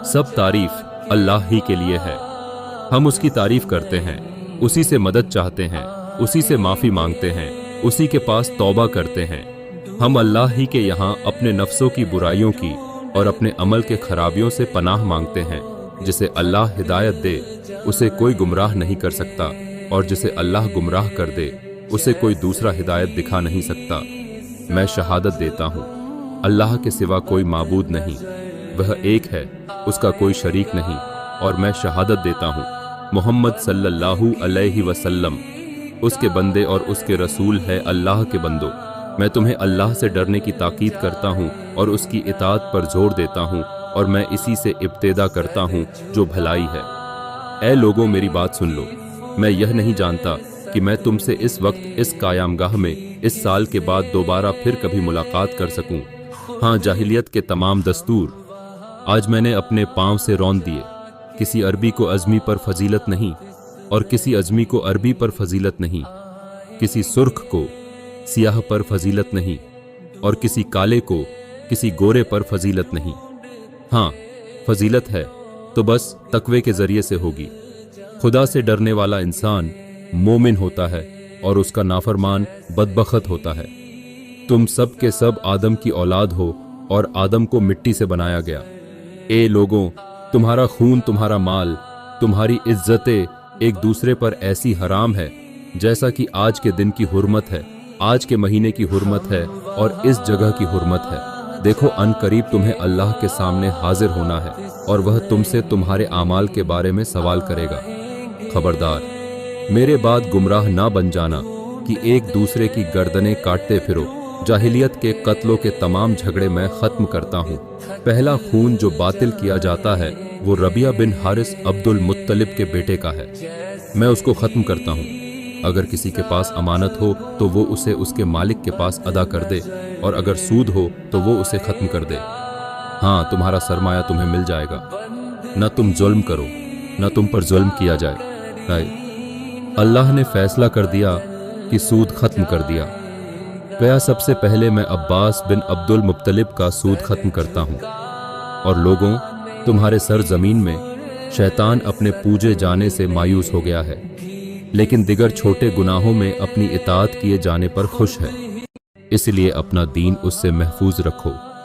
सब तारीफ अल्लाह ही के लिए है। हम उसकी तारीफ करते हैं, उसी से मदद चाहते हैं, उसी से माफ़ी मांगते हैं, उसी के पास तौबा करते हैं। हम अल्लाह ही के यहाँ अपने नफ्सों की बुराइयों की और अपने अमल के खराबियों से पनाह मांगते हैं। जिसे अल्लाह हिदायत दे उसे कोई गुमराह नहीं कर सकता, और जिसे अल्लाह गुमराह कर दे उसे कोई दूसरा हिदायत दिखा नहीं सकता। मैं शहादत देता हूँ अल्लाह के सिवा कोई माबूद नहीं, वह एक है, उसका कोई शरीक नहीं। और मैं शहादत देता हूँ मोहम्मद सल्लल्लाहु अलैहि वसल्लम उसके बंदे और उसके रसूल है। अल्लाह के बंदो, मैं तुम्हें अल्लाह से डरने की ताकीद करता हूँ और उसकी इताअत पर जोर देता हूँ, और मैं इसी से इब्तिदा करता हूँ जो भलाई है। ऐ लोगों, मेरी बात सुन लो। मैं यह नहीं जानता कि मैं तुमसे इस वक्त इस कायमगाह में इस साल के बाद दोबारा फिर कभी मुलाकात कर सकूं। हाँ, जाहिलियत के तमाम दस्तूर आज मैंने अपने पांव से रौंद दिए। किसी अरबी को अज़मी पर फजीलत नहीं, और किसी अज़मी को अरबी पर फजीलत नहीं। किसी सुर्ख को सियाह पर फजीलत नहीं, और किसी काले को किसी गोरे पर फजीलत नहीं। हाँ, फजीलत है तो बस तकवे के जरिए से होगी। खुदा से डरने वाला इंसान मोमिन होता है और उसका नाफरमान बदबख्त होता है। तुम सब के सब आदम की औलाद हो और आदम को मिट्टी से बनाया गया। ए लोगों, तुम्हारा खून, तुम्हारा माल, तुम्हारी इज्जतें एक दूसरे पर ऐसी हराम है जैसा कि आज के दिन की हुर्मत है, आज के महीने की हुर्मत है और इस जगह की हुर्मत है। देखो, अनकरीब तुम्हें अल्लाह के सामने हाजिर होना है और वह तुमसे तुम्हारे आमाल के बारे में सवाल करेगा। खबरदार, मेरे बाद गुमराह ना बन जाना कि एक दूसरे की गर्दनें काटते फिरो। जाहिलियत के कत्लों के तमाम झगड़े मैं खत्म करता हूँ। पहला खून जो बातिल किया जाता है वो रबिया बिन हारिस अब्दुल मुत्तलिब के बेटे का है। मैं उसको खत्म करता हूँ। अगर किसी के पास अमानत हो तो वो उसे उसके मालिक के पास अदा कर दे, और अगर सूद हो तो वो उसे खत्म कर दे। हाँ, तुम्हारा सरमाया तुम्हें मिल जाएगा। न तुम जुल्म करो, न तुम पर जुल्म किया जाए। अल्लाह ने फैसला कर दिया कि सूद खत्म कर दिया। गया सबसे पहले मैं अब्बास बिन अब्दुल मुत्तलिब का सूद खत्म करता हूँ। और लोगों, तुम्हारे सर जमीन में शैतान अपने पूजे जाने से मायूस हो गया है, लेकिन दिगर छोटे गुनाहों में अपनी इताअत किए जाने पर खुश है। इसलिए अपना दीन उससे महफूज रखो।